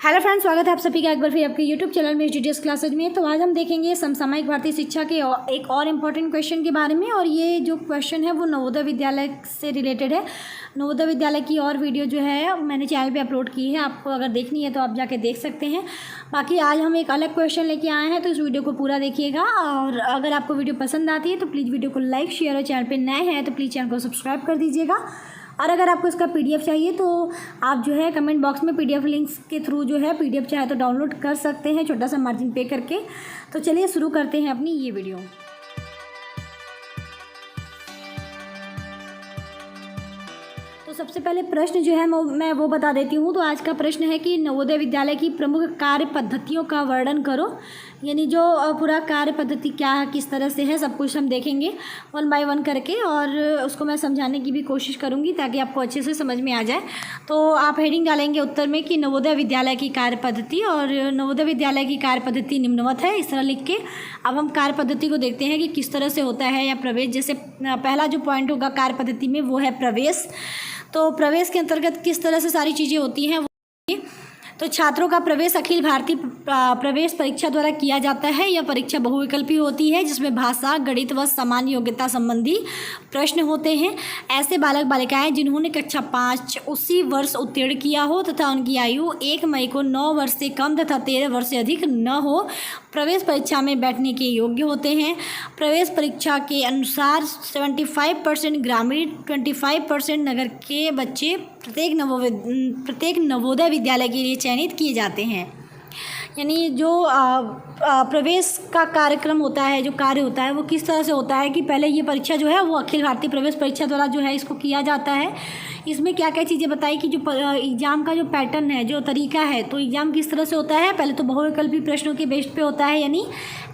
Hello friends, स्वागत है आप सभी का एक बार फिर आपके यूट्यूब चैनल में डीटीएस क्लासेज में। तो आज हम देखेंगे समसामयिक भारतीय शिक्षा के एक और इम्पॉर्टेंट क्वेश्चन के बारे में। और ये जो क्वेश्चन है वो नवोदय विद्यालय से रिलेटेड है। नवोदय विद्यालय की और वीडियो जो है मैंने चैनल पे अपलोड की है, आपको अगर देखनी है तो आप जाके देख सकते हैं। बाकी आज हम एक अलग क्वेश्चन लेके आए हैं, तो इस वीडियो को पूरा देखिएगा। और अगर आपको वीडियो पसंद आती है तो प्लीज़ वीडियो को लाइक शेयर, और चैनल पर नए हैं तो प्लीज़ चैनल को सब्सक्राइब कर दीजिएगा। और अगर आपको इसका पीडीएफ चाहिए तो आप जो है कमेंट बॉक्स में पीडीएफ लिंक्स के थ्रू जो है पीडीएफ चाहे तो डाउनलोड कर सकते हैं, छोटा सा मार्जिन पे करके। तो चलिए शुरू करते हैं अपनी ये वीडियो। तो सबसे पहले प्रश्न जो है मैं वो बता देती हूँ। तो आज का प्रश्न है कि नवोदय विद्यालय की प्रमुख कार्य पद्धतियों का वर्णन करो। यानी जो पूरा कार्य पद्धति क्या है, किस तरह से है, सब कुछ हम देखेंगे वन बाय वन करके, और उसको मैं समझाने की भी कोशिश करूँगी ताकि आपको अच्छे से समझ में आ जाए। तो आप हेडिंग डालेंगे उत्तर में कि नवोदय विद्यालय की कार्य पद्धति, और नवोदय विद्यालय की कार्य पद्धति निम्नवत है, इस तरह लिख के। अब हम कार्य पद्धति को देखते हैं कि किस तरह से होता है, या प्रवेश। जैसे पहला जो पॉइंट होगा कार्य पद्धति में वो है प्रवेश। तो प्रवेश के अंतर्गत किस तरह से सारी चीज़ें होती हैं वो। तो छात्रों का प्रवेश अखिल भारतीय प्रवेश परीक्षा द्वारा किया जाता है। यह परीक्षा बहुविकल्पीय होती है, जिसमें भाषा, गणित व सामान्य योग्यता संबंधी प्रश्न होते हैं। ऐसे बालक बालिकाएं जिन्होंने कक्षा 5 उसी वर्ष उत्तीर्ण किया हो तथा उनकी आयु 1 मई को 9 वर्ष से कम तथा 13 वर्ष से अधिक न हो, प्रवेश परीक्षा में बैठने के योग्य होते हैं। प्रवेश परीक्षा के अनुसार 75% ग्रामीण, 25% नगर के बच्चे प्रत्येक नवोदय विद्यालय के लिए चयनित किए जाते हैं। यानी जो प्रवेश का कार्यक्रम होता है, जो कार्य होता है वो किस तरह से होता है कि पहले ये परीक्षा जो है वो अखिल भारतीय प्रवेश परीक्षा द्वारा जो है इसको किया जाता है। इसमें क्या क्या चीज़ें बताई कि जो एग्ज़ाम का जो पैटर्न है, जो तरीका है, तो एग्ज़ाम किस तरह से होता है। पहले तो बहुविकल्पीय प्रश्नों के बेस्ड पे होता है, यानी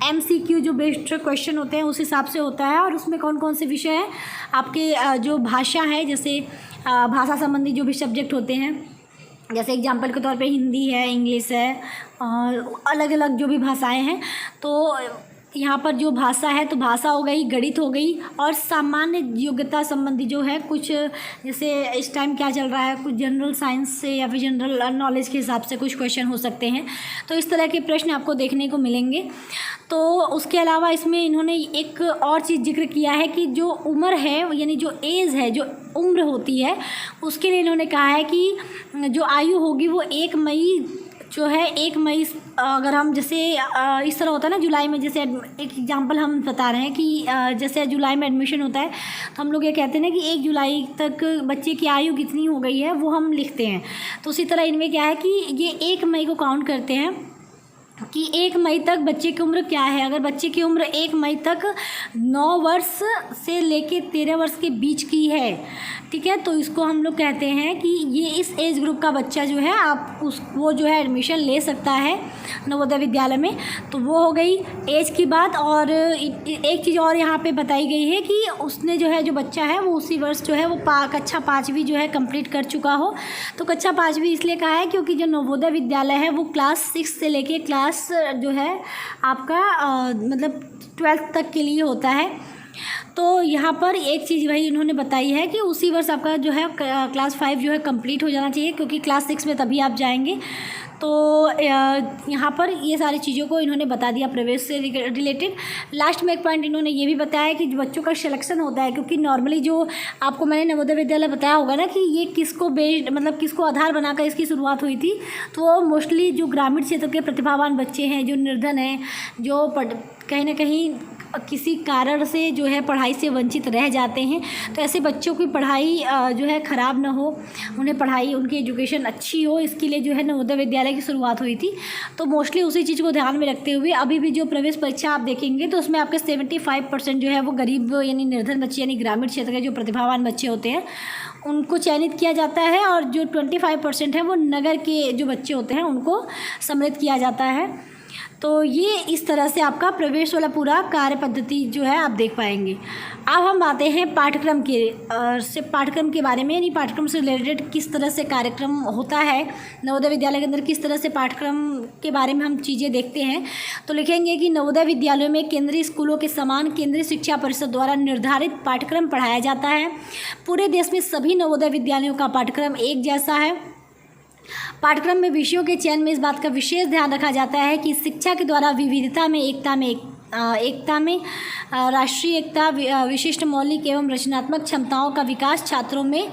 MCQ जो बेस्ड क्वेश्चन होते हैं उस हिसाब से होता है। और उसमें कौन कौन से विषय हैं आपके, जो भाषा है, जैसे भाषा संबंधी जो भी सब्जेक्ट होते हैं, जैसे एग्जाम्पल के तौर पे हिंदी है, इंग्लिश है, और अलग अलग जो भी भाषाएं हैं। तो यहाँ पर जो भाषा है तो भाषा हो गई, गणित हो गई, और सामान्य योग्यता संबंधी जो है कुछ, जैसे इस टाइम क्या चल रहा है, कुछ जनरल साइंस से या फिर जनरल नॉलेज के हिसाब से कुछ क्वेश्चन हो सकते हैं। तो इस तरह के प्रश्न आपको देखने को मिलेंगे। तो उसके अलावा इसमें इन्होंने एक और चीज़ जिक्र किया है कि जो उम्र है, यानी जो एज है, जो उम्र होती है, उसके लिए इन्होंने कहा है कि जो आयु होगी वो 1 मई जो है 1 मई, अगर हम जैसे इस तरह होता है ना जुलाई में, जैसे एक एग्जांपल हम बता रहे हैं कि जैसे जुलाई में एडमिशन होता है तो हम लोग ये कहते हैं ना कि 1 जुलाई तक बच्चे की आयु कितनी हो गई है वो हम लिखते हैं। तो उसी तरह इनमें क्या है कि ये 1 मई को काउंट करते हैं कि 1 मई तक बच्चे की उम्र क्या है। अगर बच्चे की उम्र 1 मई तक 9 वर्ष से लेके 13 वर्ष के बीच की है, ठीक है, तो इसको हम लोग कहते हैं कि ये इस एज ग्रुप का बच्चा जो है वो जो है एडमिशन ले सकता है नवोदय विद्यालय में। तो वो हो गई एज की बात। और एक चीज़ और यहाँ पे बताई गई है कि उसने जो है, जो बच्चा है वो उसी वर्ष जो है वो कक्षा 5वीं जो है कंप्लीट कर चुका हो। तो कक्षा 5वीं इसलिए कहा है क्योंकि जो नवोदय विद्यालय है वो क्लास 6 से लेके क्लास जो है आपका मतलब 12th तक के लिए होता है। तो यहाँ पर एक चीज़ वही इन्होंने बताई है कि उसी वर्ष आपका जो है क्लास 5 जो है कंप्लीट हो जाना चाहिए, क्योंकि क्लास 6 में तभी आप जाएंगे। तो यहाँ पर ये सारी चीज़ों को इन्होंने बता दिया प्रवेश से रिलेटेड। लास्ट में एक पॉइंट इन्होंने ये भी बताया कि बच्चों का सिलेक्शन होता है, क्योंकि नॉर्मली जो आपको मैंने नवोदय विद्यालय बताया होगा ना कि ये किसको बेस्ड, मतलब किसको आधार बनाकर इसकी शुरुआत हुई थी। तो वो मोस्टली जो ग्रामीण क्षेत्र के प्रतिभावान बच्चे हैं, जो निर्धन हैं, जो कहीं ना कहीं किसी कारण से जो है पढ़ाई से वंचित रह जाते हैं, तो ऐसे बच्चों की पढ़ाई जो है ख़राब ना हो, उन्हें पढ़ाई, उनकी एजुकेशन अच्छी हो, इसके लिए जो है नवोदय विद्यालय की शुरुआत हुई थी। तो मोस्टली उसी चीज़ को ध्यान में रखते हुए अभी भी जो प्रवेश परीक्षा आप देखेंगे तो उसमें आपके 75% जो है वो गरीब यानी निर्धन बच्चे, यानी ग्रामीण क्षेत्र के जो प्रतिभावान बच्चे होते हैं उनको चयनित किया जाता है, और जो 25% है वो नगर के जो बच्चे होते हैं उनको सम्मिलित किया जाता है। तो ये इस तरह से आपका प्रवेश वाला पूरा कार्य पद्धति जो है आप देख पाएंगे। अब हम आते हैं पाठ्यक्रम के बारे में, यानी पाठ्यक्रम से रिलेटेड किस तरह से कार्यक्रम होता है नवोदय विद्यालय के अंदर, किस तरह से पाठ्यक्रम के बारे में हम चीज़ें देखते हैं। तो लिखेंगे कि नवोदय विद्यालयों में केंद्रीय स्कूलों के समान केंद्रीय शिक्षा परिषद द्वारा निर्धारित पाठ्यक्रम पढ़ाया जाता है। पूरे देश में सभी नवोदय विद्यालयों का पाठ्यक्रम एक जैसा है। पाठ्यक्रम में विषयों के चयन में इस बात का विशेष ध्यान रखा जाता है कि शिक्षा के द्वारा विविधता में एकता में राष्ट्रीय एकता, विशिष्ट मौलिक एवं रचनात्मक क्षमताओं का विकास छात्रों में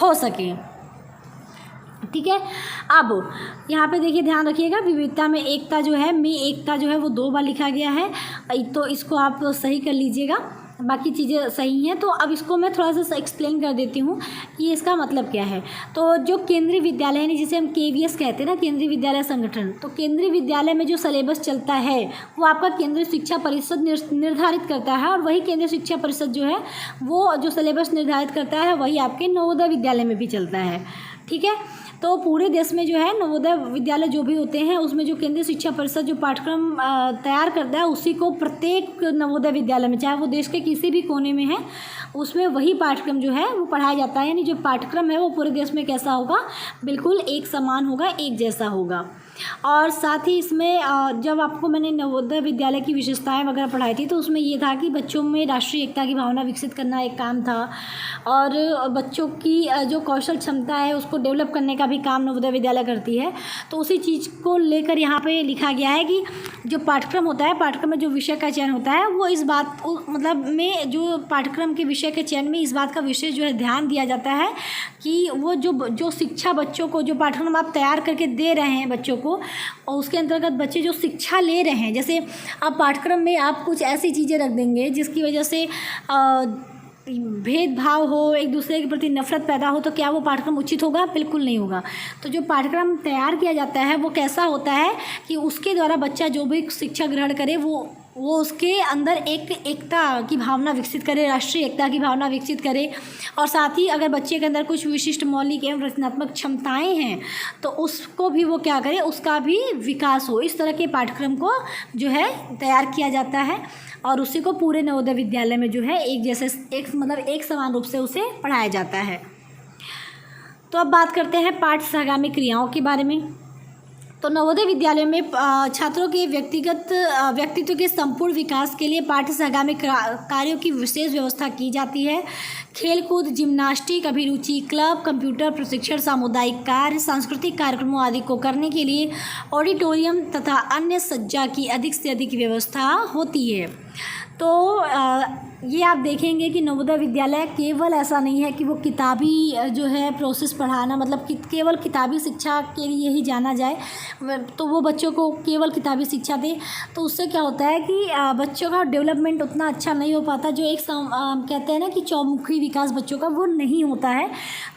हो सके। ठीक है, अब यहाँ पे देखिए ध्यान रखिएगा, विविधता में एकता जो है, एकता जो है वो 2 बार लिखा गया है, तो इसको आप सही कर लीजिएगा, बाकी चीज़ें सही हैं। तो अब इसको मैं थोड़ा सा एक्सप्लेन कर देती हूँ कि इसका मतलब क्या है। तो जो केंद्रीय विद्यालय है, जिसे हम KVS कहते हैं ना, केंद्रीय विद्यालय संगठन, तो केंद्रीय विद्यालय में जो सिलेबस चलता है वो आपका केंद्रीय शिक्षा परिषद निर्धारित करता है, और वही केंद्रीय शिक्षा परिषद जो है वो जो सिलेबस निर्धारित करता है वही आपके नवोदय विद्यालय में भी चलता है। ठीक है, तो पूरे देश में जो है नवोदय विद्यालय जो भी होते हैं उसमें जो केंद्रीय शिक्षा परिषद जो पाठ्यक्रम तैयार करता है उसी को प्रत्येक नवोदय विद्यालय में, चाहे वो देश के किसी भी कोने में है, उसमें वही पाठ्यक्रम जो है वो पढ़ाया जाता है। यानी जो पाठ्यक्रम है वो पूरे देश में कैसा होगा, बिल्कुल एक समान होगा, एक जैसा होगा। और साथ ही इसमें जब आपको मैंने नवोदय विद्यालय की विशेषताएं वगैरह पढ़ाई थी तो उसमें ये था कि बच्चों में राष्ट्रीय एकता की भावना विकसित करना एक काम था, और बच्चों की जो कौशल क्षमता है उसको डेवलप करने का भी काम नवोदय विद्यालय करती है। तो उसी चीज़ को लेकर यहाँ पे लिखा गया है कि जो पाठ्यक्रम होता है, पाठ्यक्रम में जो विषय का चयन होता है वो इस बात मतलब में जो पाठ्यक्रम के विषय के चयन में इस बात का विशेष जो है ध्यान दिया जाता है कि वो जो शिक्षा बच्चों को, जो पाठ्यक्रम आप तैयार करके दे रहे हैं बच्चों को, और उसके अंतर्गत बच्चे जो शिक्षा ले रहे हैं, जैसे आप पाठ्यक्रम में आप कुछ ऐसी चीज़ें रख देंगे जिसकी वजह से भेदभाव हो, एक दूसरे के प्रति नफरत पैदा हो, तो क्या वो पाठ्यक्रम उचित होगा? बिल्कुल नहीं होगा। तो जो पाठ्यक्रम तैयार किया जाता है वो कैसा होता है कि उसके द्वारा बच्चा जो भी शिक्षा ग्रहण करे वो उसके अंदर एक एकता की भावना विकसित करे, राष्ट्रीय एकता की भावना विकसित करे, और साथ ही अगर बच्चे के अंदर कुछ विशिष्ट मौलिक एवं रचनात्मक क्षमताएं हैं तो उसको भी वो क्या करे, उसका भी विकास हो। इस तरह के पाठ्यक्रम को जो है तैयार किया जाता है और उसी को पूरे नवोदय विद्यालय में जो है एक समान रूप से उसे पढ़ाया जाता है। तो अब बात करते हैं पाठ्य सहगामी क्रियाओं के बारे में। तो नवोदय विद्यालय में छात्रों के व्यक्तित्व के संपूर्ण विकास के लिए पाठ्य सहगामी कार्यों की विशेष व्यवस्था की जाती है। खेलकूद, जिम्नास्टिक, अभिरुचि क्लब, कंप्यूटर प्रशिक्षण, सामुदायिक कार्य, सांस्कृतिक कार्यक्रमों आदि को करने के लिए ऑडिटोरियम तथा अन्य सज्जा की अधिक से अधिक व्यवस्था होती है। तो ये आप देखेंगे कि नवोदय विद्यालय केवल ऐसा नहीं है कि वो किताबी जो है प्रोसेस पढ़ाना, मतलब कि केवल किताबी शिक्षा के लिए ही जाना जाए, तो वो बच्चों को केवल किताबी शिक्षा दे तो उससे क्या होता है कि बच्चों का डेवलपमेंट उतना अच्छा नहीं हो पाता। जो एक कहते हैं ना कि चौमुखी विकास बच्चों का, वो नहीं होता है।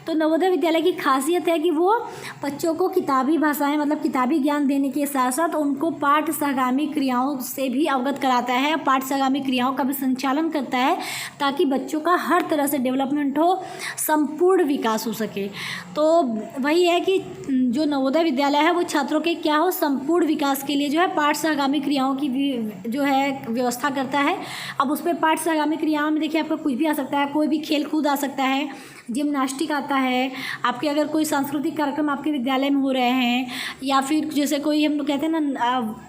तो नवोदय विद्यालय की खासियत है कि वो बच्चों को किताबी भाषाएं, मतलब किताबी ज्ञान देने के साथ साथ उनको पाठ्य सहगामी क्रियाओं से भी अवगत कराता है, पाठ्य सहगामी क्रियाओं का भी संचालन करता है ताकि बच्चों का हर तरह से डेवलपमेंट हो, संपूर्ण विकास हो सके। तो वही है कि जो नवोदय विद्यालय है वो छात्रों के क्या हो, संपूर्ण विकास के लिए जो है पाठ्य सहगामी क्रियाओं की भी जो है व्यवस्था करता है। अब उसमें पाठ्य सहगामी क्रियाओं में देखिए आपका कुछ भी आ सकता है, कोई भी खेल कूद आ सकता है, जिम्नास्टिक आता है, आपके अगर कोई सांस्कृतिक कार्यक्रम आपके विद्यालय में हो रहे हैं, या फिर जैसे कोई हम लोग कहते हैं ना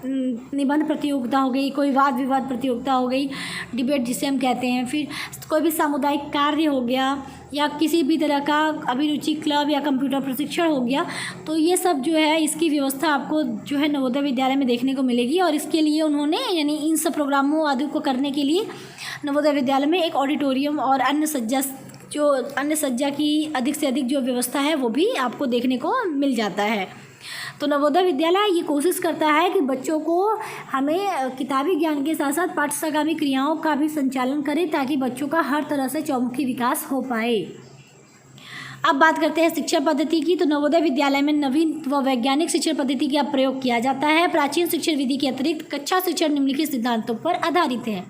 निबंध प्रतियोगिता हो गई, कोई वाद विवाद प्रतियोगिता हो गई, डिबेट जिसे हम कहते हैं, फिर कोई भी सामुदायिक कार्य हो गया, या किसी भी तरह का अभिरुचि क्लब या कंप्यूटर प्रशिक्षण हो गया, तो ये सब जो है इसकी व्यवस्था आपको जो है नवोदय विद्यालय में देखने को मिलेगी। और इसके लिए उन्होंने यानी इन सब प्रोग्रामों आदि को करने के लिए नवोदय विद्यालय में एक ऑडिटोरियम और अन्य सज्जा की अधिक से अधिक जो व्यवस्था है वो भी आपको देखने को मिल जाता है। तो नवोदय विद्यालय ये कोशिश करता है कि बच्चों को हमें किताबी ज्ञान के साथ साथ पाठ्य सहगामी क्रियाओं का भी संचालन करे ताकि बच्चों का हर तरह से चौमुखी विकास हो पाए। अब बात करते हैं शिक्षा पद्धति की। तो नवोदय विद्यालय में नवीन व वैज्ञानिक शिक्षण पद्धति का प्रयोग किया जाता है। प्राचीन शिक्षण विधि के अतिरिक्त कक्षा शिक्षण निम्नलिखित सिद्धांतों पर आधारित है।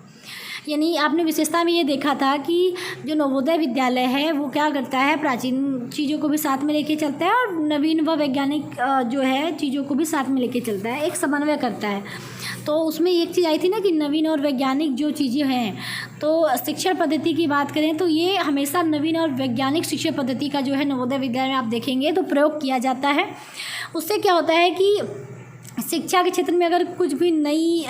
यानी आपने विशेषता में ये देखा था कि जो नवोदय विद्यालय है वो क्या करता है, प्राचीन चीज़ों को भी साथ में लेके चलता है और नवीन व वैज्ञानिक जो है चीज़ों को भी साथ में लेके चलता है, एक समन्वय करता है। तो उसमें एक चीज़ आई थी ना कि नवीन और वैज्ञानिक जो चीज़ें हैं, तो शिक्षण पद्धति की बात करें तो ये हमेशा नवीन और वैज्ञानिक शिक्षण पद्धति का जो है नवोदय विद्यालय में आप देखेंगे तो प्रयोग किया जाता है। उससे क्या होता है कि शिक्षा के क्षेत्र में अगर कुछ भी नई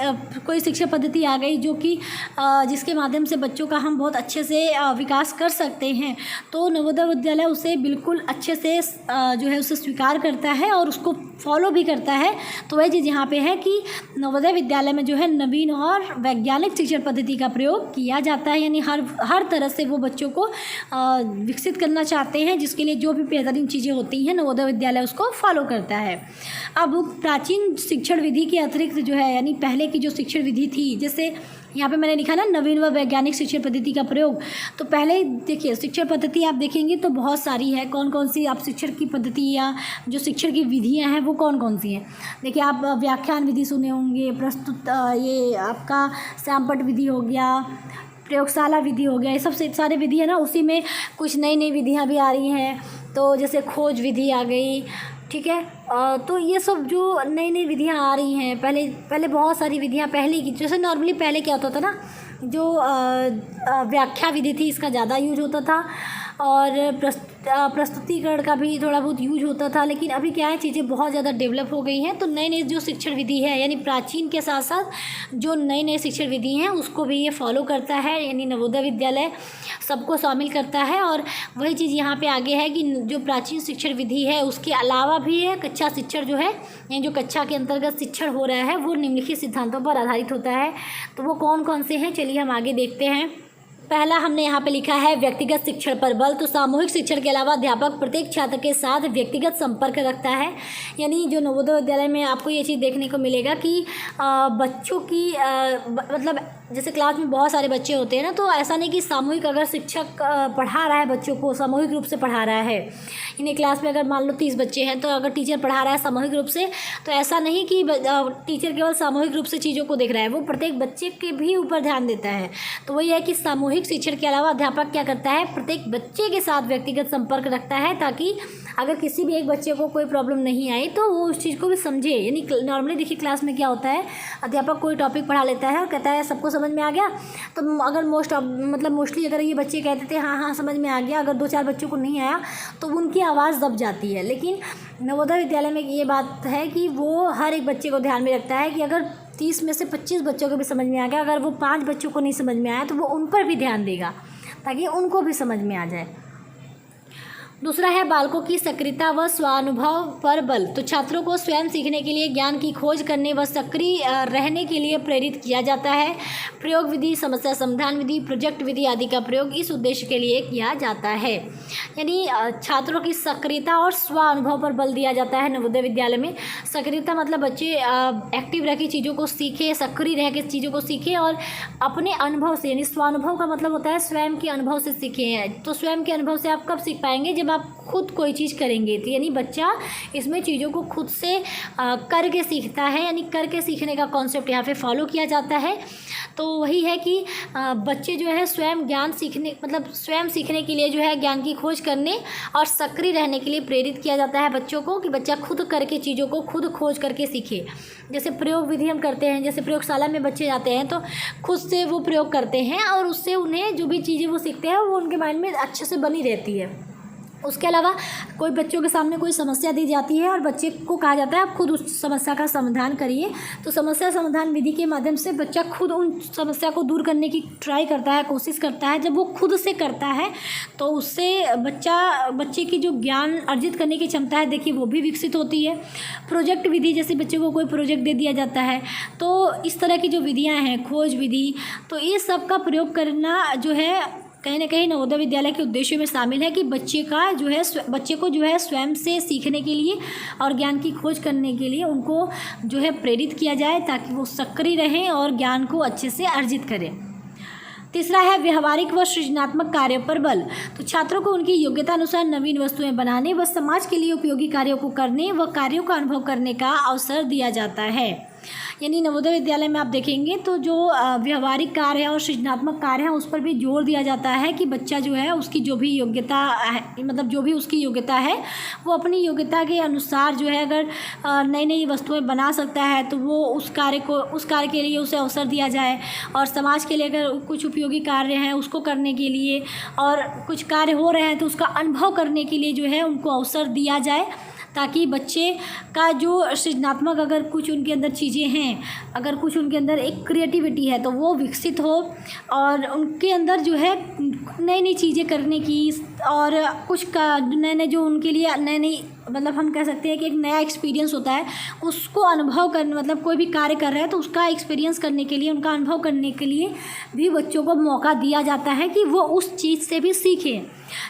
कोई शिक्षा पद्धति आ गई जो कि जिसके माध्यम से बच्चों का हम बहुत अच्छे से विकास कर सकते हैं, तो नवोदय विद्यालय उसे बिल्कुल अच्छे से जो है उसे स्वीकार करता है और उसको फॉलो भी करता है। तो वही चीज़ यहाँ पे है कि नवोदय विद्यालय में जो है नवीन और वैज्ञानिक शिक्षण पद्धति का प्रयोग किया जाता है, यानी हर तरह से वो बच्चों को विकसित करना चाहते हैं, जिसके लिए जो भी बेहतरीन चीज़ें होती हैं नवोदय विद्यालय उसको फॉलो करता है। अब प्राचीन शिक्षण विधि के अतिरिक्त जो है, यानी पहले की जो शिक्षण विधि थी, जैसे यहाँ पे मैंने लिखा ना नवीन व वैज्ञानिक शिक्षण पद्धति का प्रयोग, तो पहले देखिए शिक्षण पद्धति आप देखेंगे तो बहुत सारी है। कौन कौन सी आप शिक्षण की पद्धति या जो शिक्षण की विधियाँ हैं वो कौन कौन सी हैं। देखिए आप व्याख्यान विधि सुने होंगे, प्रस्तुत ये आपका श्यामपट्ट विधि हो गया, प्रयोगशाला विधि हो गया, ये सब सारे विधि है ना। उसी में कुछ नई नई विधियाँ भी आ रही हैं, तो जैसे खोज विधि आ गई, ठीक है। तो ये सब जो नई नई विधियाँ आ रही हैं, पहले बहुत सारी विधियाँ पहले की, जैसे नॉर्मली पहले क्या होता था ना, जो व्याख्या विधि थी इसका ज़्यादा यूज होता था और प्रस्तुतिकरण का भी थोड़ा बहुत यूज होता था। लेकिन अभी क्या है, चीज़ें बहुत ज़्यादा डेवलप हो गई हैं, तो नई नई जो शिक्षण विधि है, यानी प्राचीन के साथ साथ जो नई नई शिक्षण विधि हैं उसको भी ये फॉलो करता है, यानी नवोदय विद्यालय सबको शामिल करता है। और वही चीज़ यहाँ पे आगे है कि जो प्राचीन शिक्षण विधि है उसके अलावा भी है कक्षा शिक्षण जो है, यानी जो कक्षा के अंतर्गत शिक्षण हो रहा है वो निम्नलिखित सिद्धांतों पर आधारित होता है। तो वो कौन कौन से हैं, चलिए हम आगे देखते हैं। पहला हमने यहाँ पे लिखा है व्यक्तिगत शिक्षण पर बल। तो सामूहिक शिक्षण के अलावा अध्यापक प्रत्येक छात्र के साथ व्यक्तिगत संपर्क रखता है, यानी जो नवोदय विद्यालय में आपको ये चीज़ देखने को मिलेगा कि बच्चों की मतलब जैसे क्लास में बहुत सारे बच्चे होते हैं ना, तो ऐसा नहीं कि सामूहिक अगर शिक्षक पढ़ा रहा है बच्चों को सामूहिक रूप से पढ़ा रहा है, यानी क्लास में अगर मान लो 30 बच्चे हैं तो अगर टीचर पढ़ा रहा है सामूहिक रूप से, तो ऐसा नहीं कि टीचर केवल सामूहिक रूप से चीज़ों को देख रहा है, वो प्रत्येक बच्चे के भी ऊपर ध्यान देता है। तो वही है कि सामूहिक शिक्षण के अलावा अध्यापक क्या करता है, प्रत्येक बच्चे के साथ व्यक्तिगत संपर्क रखता है, ताकि अगर किसी भी एक बच्चे को कोई प्रॉब्लम नहीं आई तो वो उस चीज़ को भी समझे। यानी नॉर्मली देखिए क्लास में क्या होता है, अध्यापक कोई टॉपिक पढ़ा लेता है और कहता है सबको समझ में आ गया, तो अगर मोस्टली अगर ये बच्चे कहते थे हाँ हाँ समझ में आ गया, अगर 2-4 बच्चों को नहीं आया तो उनकी आवाज़ दब जाती है। लेकिन नवोदय विद्यालय में ये बात है कि वो हर एक बच्चे को ध्यान में रखता है कि अगर 30 में से 25 बच्चों को भी समझ में आ गया, अगर वो 5 बच्चों को नहीं समझ में आया तो वो उन पर भी ध्यान देगा ताकि उनको भी समझ में आ जाए। दूसरा है बालकों की सक्रियता व स्वानुभव पर बल। तो छात्रों को स्वयं सीखने के लिए, ज्ञान की खोज करने व सक्रिय रहने के लिए प्रेरित किया जाता है। प्रयोग विधि, समस्या समाधान विधि, प्रोजेक्ट विधि आदि का प्रयोग इस उद्देश्य के लिए किया जाता है। यानी छात्रों की सक्रियता और स्वानुभव पर बल दिया जाता है नवोदय विद्यालय में। सक्रियता मतलब बच्चे एक्टिव रह के चीज़ों को सीखे, सक्रिय रह के चीज़ों को सीखे और अपने अनुभव से, यानी स्वानुभव का मतलब होता है स्वयं के अनुभव से सीखे। तो स्वयं के अनुभव से आप कब सीख पाएंगे, जब आप खुद कोई चीज़ करेंगे। तो यानी बच्चा इसमें चीज़ों को खुद से करके सीखता है, यानी करके सीखने का कॉन्सेप्ट यहाँ पे फॉलो किया जाता है। तो वही है कि बच्चे जो है स्वयं ज्ञान सीखने मतलब स्वयं सीखने के लिए जो है ज्ञान की खोज करने और सक्रिय रहने के लिए प्रेरित किया जाता है बच्चों को, कि बच्चा खुद करके चीज़ों को खुद खोज करके सीखे। जैसे प्रयोग विधि हम करते हैं, जैसे प्रयोगशाला में बच्चे जाते हैं तो खुद से वो प्रयोग करते हैं और उससे उन्हें जो भी चीज़ें वो सीखते हैं वो उनके माइंड में अच्छे से बनी रहती है। उसके अलावा कोई बच्चों के सामने कोई समस्या दी जाती है और बच्चे को कहा जाता है आप खुद उस समस्या का समाधान करिए। तो समस्या समाधान विधि के माध्यम से बच्चा खुद उन समस्या को दूर करने की ट्राई करता है, कोशिश करता है। जब वो खुद से करता है तो उससे बच्चे की जो ज्ञान अर्जित करने की क्षमता है देखिए वो भी विकसित होती है। प्रोजेक्ट विधि, जैसे बच्चे को कोई प्रोजेक्ट दे दिया जाता है तो इस तरह की जो विधियाँ हैं, खोज विधि, तो ये सब का प्रयोग करना जो है कहीं ना कहीं नवोदय विद्यालय के उद्देश्य में शामिल है कि बच्चे को जो है स्वयं से सीखने के लिए और ज्ञान की खोज करने के लिए उनको जो है प्रेरित किया जाए, ताकि वो सक्रिय रहें और ज्ञान को अच्छे से अर्जित करें। तीसरा है व्यवहारिक व सृजनात्मक कार्यों पर बल। तो छात्रों को उनकी योग्यता अनुसार नवीन वस्तुएं बनाने व समाज के लिए उपयोगी कार्यों को करने व कार्यों का अनुभव करने का अवसर दिया जाता है। यानी नवोदय विद्यालय में आप देखेंगे तो जो व्यवहारिक कार्य है और सृजनात्मक कार्य है उस पर भी जोर दिया जाता है कि बच्चा जो है उसकी जो भी योग्यता है, मतलब जो भी उसकी योग्यता है वो अपनी योग्यता के अनुसार जो है अगर नई नई वस्तुएं बना सकता है तो वो उस कार्य के लिए उसे अवसर दिया जाए। और समाज के लिए अगर कुछ उपयोगी कार्य हैं उसको करने के लिए और कुछ कार्य हो रहे हैं तो उसका अनुभव करने के लिए जो है उनको अवसर दिया जाए, ताकि बच्चे का जो सृजनात्मक अगर कुछ उनके अंदर चीज़ें हैं, अगर कुछ उनके अंदर एक क्रिएटिविटी है तो वो विकसित हो और उनके अंदर जो है नई नई चीज़ें करने की और कुछ का नए नए जो उनके लिए नए नई मतलब हम कह सकते हैं कि एक नया एक्सपीरियंस होता है, उसको अनुभव करने मतलब कोई भी कार्य कर रहे हैं तो उसका एक्सपीरियंस करने के लिए, उनका अनुभव करने के लिए भी बच्चों को मौका दिया जाता है कि वो उस चीज़ से भी सीखें।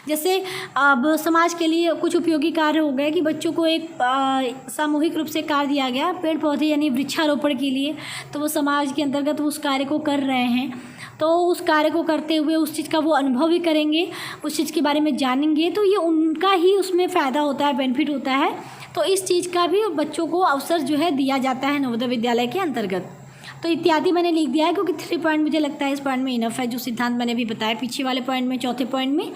जैसे अब समाज के लिए कुछ उपयोगी कार्य हो गए कि बच्चों को एक सामूहिक रूप से कार्य दिया गया पेड़ पौधे यानी वृक्षारोपण के लिए, तो वो समाज के अंतर्गत उस कार्य को कर रहे हैं, तो उस कार्य को करते हुए उस चीज़ का वो अनुभव भी करेंगे, उस चीज़ के बारे में जानेंगे, तो ये उनका ही उसमें फ़ायदा होता है, बेनिफिट होता है। तो इस चीज़ का भी बच्चों को अवसर जो है दिया जाता है नवोदय विद्यालय के अंतर्गत। तो इत्यादि मैंने लिख दिया है क्योंकि 3 पॉइंट मुझे लगता है इस पॉइंट में इनफ है, जो सिद्धांत मैंने भी बताया पीछे वाले पॉइंट में, चौथे पॉइंट में।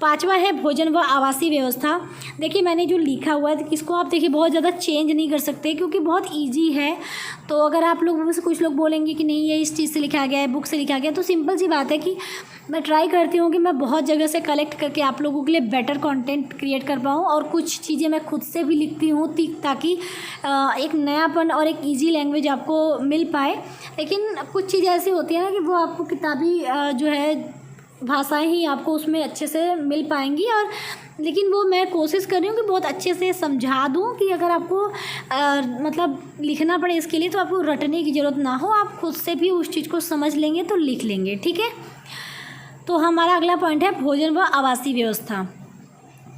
5वां है भोजन व आवासीय व्यवस्था। देखिए मैंने जो लिखा हुआ है इसको आप देखिए बहुत ज़्यादा चेंज नहीं कर सकते क्योंकि बहुत ईजी है। तो अगर आप लोगों में से कुछ लोग बोलेंगे कि नहीं ये इस चीज़ से लिखा गया है, बुक से लिखा गया है, तो सिंपल सी बात है कि मैं ट्राई करती हूँ कि मैं बहुत जगह से कलेक्ट करके आप लोगों के लिए बेटर कंटेंट क्रिएट कर पाऊँ और कुछ चीज़ें मैं खुद से भी लिखती हूँ ताकि एक नयापन और एक इजी लैंग्वेज आपको मिल पाए। लेकिन कुछ चीज़ें ऐसी होती हैं ना कि वो आपको किताबी जो है भाषाएं ही आपको उसमें अच्छे से मिल पाएंगी, और लेकिन वो मैं कोशिश कर रही हूँ कि बहुत अच्छे से समझा दूँ कि अगर आपको मतलब लिखना पड़े इसके लिए तो आपको रटने की ज़रूरत ना हो, आप खुद से भी उस चीज़ को समझ लेंगे तो लिख लेंगे। ठीक है, तो हमारा अगला पॉइंट है भोजन व आवासीय व्यवस्था।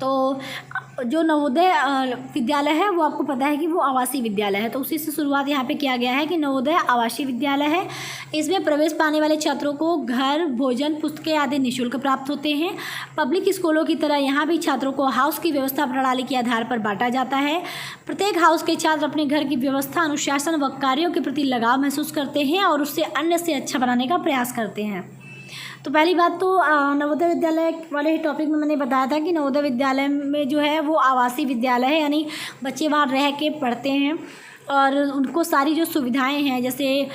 तो जो नवोदय विद्यालय है वो आपको पता है कि वो आवासीय विद्यालय है, तो उसी से शुरुआत यहाँ पे किया गया है कि नवोदय आवासीय विद्यालय है। इसमें प्रवेश पाने वाले छात्रों को घर, भोजन, पुस्तकें आदि निःशुल्क प्राप्त होते हैं। पब्लिक स्कूलों की तरह यहाँ भी छात्रों को हाउस की व्यवस्था प्रणाली के आधार पर बांटा जाता है। प्रत्येक हाउस के छात्र अपने घर की व्यवस्था, अनुशासन व कार्यों के प्रति लगाव महसूस करते हैं और उससे अन्य से अच्छा बनाने का प्रयास करते हैं। तो पहली बात तो नवोदय विद्यालय वाले टॉपिक में मैंने बताया था कि नवोदय विद्यालय में जो है वो आवासीय विद्यालय है, यानी बच्चे वहाँ रह के पढ़ते हैं और उनको सारी जो सुविधाएं हैं जैसे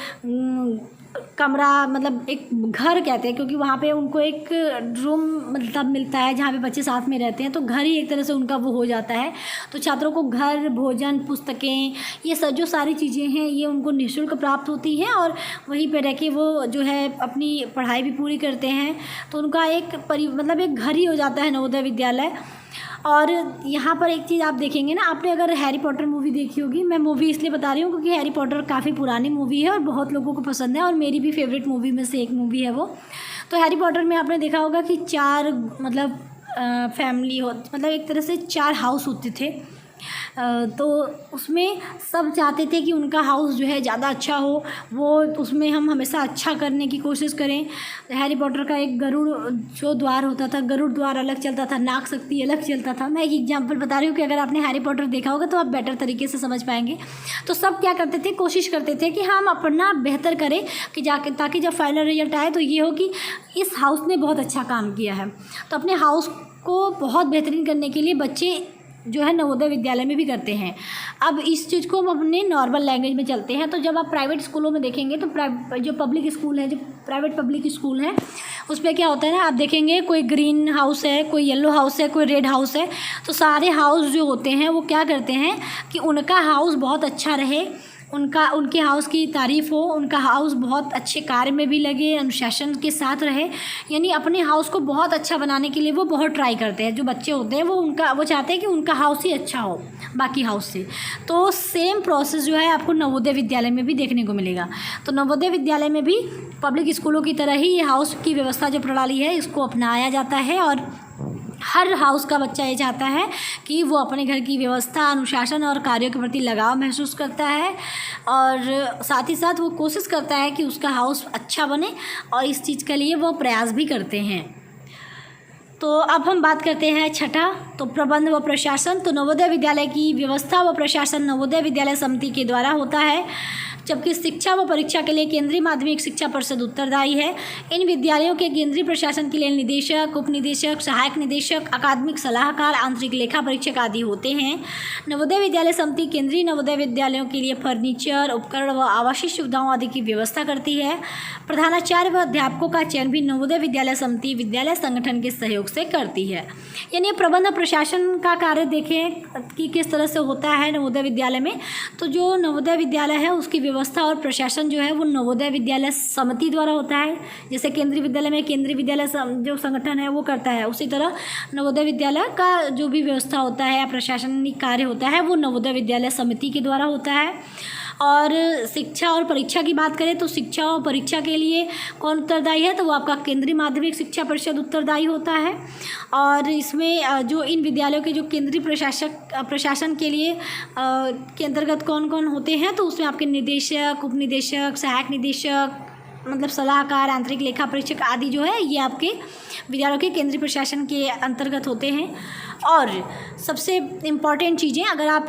कमरा मतलब एक घर कहते हैं क्योंकि वहाँ पे उनको एक रूम मतलब मिलता है जहाँ पे बच्चे साथ में रहते हैं, तो घर ही एक तरह से उनका वो हो जाता है। तो छात्रों को घर, भोजन, पुस्तकें, ये सब जो सारी चीज़ें हैं ये उनको निःशुल्क प्राप्त होती हैं और वहीं पे रह के वो जो है अपनी पढ़ाई भी पूरी करते हैं। तो उनका एक मतलब एक घर ही हो जाता है नवोदय विद्यालय। और यहाँ पर एक चीज़ आप देखेंगे ना, आपने अगर हैरी पॉटर मूवी देखी होगी, मैं मूवी इसलिए बता रही हूँ क्योंकि हैरी पॉटर काफ़ी पुरानी मूवी है और बहुत लोगों को पसंद है और मेरी भी फेवरेट मूवी में से एक मूवी है वो। तो हैरी पॉटर में आपने देखा होगा कि 4 मतलब फैमिली हो मतलब एक तरह से 4 हाउस होते थे। तो उसमें सब चाहते थे कि उनका हाउस जो है ज़्यादा अच्छा हो, वो उसमें हम हमेशा अच्छा करने की कोशिश करें। हैरी पॉटर का एक गरुड़ जो द्वार होता था, गरुड़ द्वार अलग चलता था, नाग शक्ति अलग चलता था। मैं एक एग्जांपल बता रही हूँ कि अगर आपने हैरी पॉटर देखा होगा तो आप बेटर तरीके से समझ पाएंगे। तो सब क्या करते थे, कोशिश करते थे कि हम अपना बेहतर करें कि जाके ताकि जब फाइनल रिजल्ट आए तो ये हो कि इस हाउस ने बहुत अच्छा काम किया है। तो अपने हाउस को बहुत बेहतरीन करने के लिए बच्चे जो है नवोदय विद्यालय में भी करते हैं। अब इस चीज़ को हम अपने नॉर्मल लैंग्वेज में चलते हैं। तो जब आप प्राइवेट स्कूलों में देखेंगे तो जो पब्लिक स्कूल है, जो प्राइवेट पब्लिक स्कूल है, उसमें क्या होता है ना, आप देखेंगे कोई ग्रीन हाउस है, कोई येलो हाउस है, कोई रेड हाउस है। तो सारे हाउस जो होते हैं वो क्या करते हैं कि उनका हाउस बहुत अच्छा रहे, उनके हाउस की तारीफ़ हो, उनका हाउस बहुत अच्छे कार्य में भी लगे, अनुशासन के साथ रहे, यानी अपने हाउस को बहुत अच्छा बनाने के लिए वो बहुत ट्राई करते हैं। जो बच्चे होते हैं वो चाहते हैं कि उनका हाउस ही अच्छा हो बाकी हाउस से। तो सेम प्रोसेस जो है आपको नवोदय विद्यालय में भी देखने को मिलेगा। तो नवोदय विद्यालय में भी पब्लिक स्कूलों की तरह ही ये हाउस की व्यवस्था जो प्रणाली है इसको अपनाया जाता है और हर हाउस का बच्चा ये चाहता है कि वो अपने घर की व्यवस्था, अनुशासन और कार्यों के प्रति लगाव महसूस करता है और साथ ही साथ वो कोशिश करता है कि उसका हाउस अच्छा बने और इस चीज़ के लिए वो प्रयास भी करते हैं। तो अब हम बात करते हैं छठा, तो प्रबंध व प्रशासन। तो नवोदय विद्यालय की व्यवस्था व प्रशासन नवोदय विद्यालय समिति के द्वारा होता है। जबकि शिक्षा व परीक्षा के लिए केंद्रीय माध्यमिक शिक्षा परिषद उत्तरदायी है। इन विद्यालयों के केंद्रीय प्रशासन के लिए निदेशक, उप निदेशक, सहायक निदेशक, अकादमिक सलाहकार, आंतरिक लेखा परीक्षक आदि होते हैं। नवोदय विद्यालय समिति केंद्रीय नवोदय विद्यालयों के लिए फर्नीचर, उपकरण व आवासीय सुविधाओं आदि की व्यवस्था करती है। प्रधानाचार्य व अध्यापकों का चयन भी नवोदय विद्यालय समिति विद्यालय संगठन के सहयोग से करती है। यानी प्रबंध प्रशासन का कार्य देखें कि किस तरह से होता है नवोदय विद्यालय में, तो जो नवोदय विद्यालय है उसकी व्यवस्था और प्रशासन जो है वो नवोदय विद्यालय समिति द्वारा होता है। जैसे केंद्रीय विद्यालय में केंद्रीय विद्यालय जो संगठन है वो करता है, उसी तरह नवोदय विद्यालय का जो भी व्यवस्था होता है या प्रशासनिक कार्य होता है वो नवोदय विद्यालय समिति के द्वारा होता है। और शिक्षा और परीक्षा की बात करें तो शिक्षा और परीक्षा के लिए कौन उत्तरदायी है, तो वो आपका केंद्रीय माध्यमिक शिक्षा परिषद उत्तरदायी होता है। और इसमें जो इन विद्यालयों के जो केंद्रीय प्रशासन के लिए के अंतर्गत कौन कौन होते हैं, तो उसमें आपके निदेशक, उप निदेशक, सहायक निदेशक, मतलब सलाहकार, आंतरिक लेखा परीक्षक आदि जो है ये आपके विद्यालयों के केंद्रीय प्रशासन के अंतर्गत होते हैं। और सबसे इम्पॉर्टेंट चीज़ें, अगर आप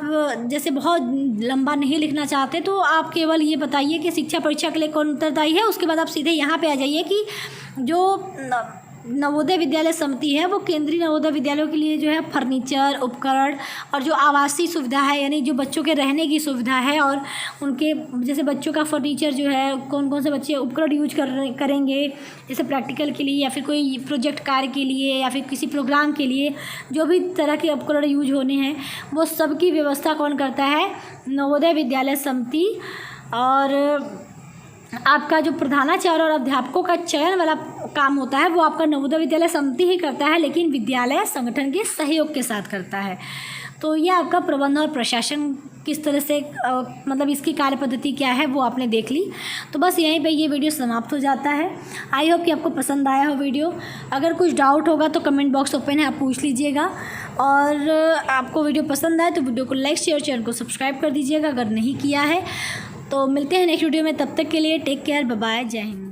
जैसे बहुत लंबा नहीं लिखना चाहते तो आप केवल ये बताइए कि शिक्षा परीक्षा के लिए कौन उत्तरदायी है, उसके बाद आप सीधे यहाँ पे आ जाइए कि जो नवोदय विद्यालय समिति है वो केंद्रीय नवोदय विद्यालयों के लिए जो है फर्नीचर, उपकरण और जो आवासीय सुविधा है यानी जो बच्चों के रहने की सुविधा है और उनके जैसे बच्चों का फर्नीचर जो है कौन कौन से बच्चे उपकरण यूज करेंगे, जैसे प्रैक्टिकल के लिए या फिर कोई प्रोजेक्ट कार्य के लिए या फिर किसी प्रोग्राम के लिए जो भी तरह के उपकरण यूज होने हैं वो सब की व्यवस्था कौन करता है, नवोदय विद्यालय समिति। और आपका जो प्रधानाचार्य और अध्यापकों का चयन वाला काम होता है वो आपका नवोदय विद्यालय समिति ही करता है, लेकिन विद्यालय संगठन के सहयोग के साथ करता है। तो ये आपका प्रबंध और प्रशासन किस तरह से मतलब इसकी कार्य पद्धति क्या है वो आपने देख ली। तो बस यहीं पे ये वीडियो समाप्त हो जाता है। आई होप कि आपको पसंद आया हो वीडियो। अगर कुछ डाउट होगा तो कमेंट बॉक्स ओपन है, आप पूछ लीजिएगा। और आपको वीडियो पसंद आए तो वीडियो को लाइक, शेयर, चैनल को सब्सक्राइब कर दीजिएगा अगर नहीं किया है। तो मिलते हैं नेक्स्ट वीडियो में, तब तक के लिए टेक केयर, बाय बाय, जय हिंद।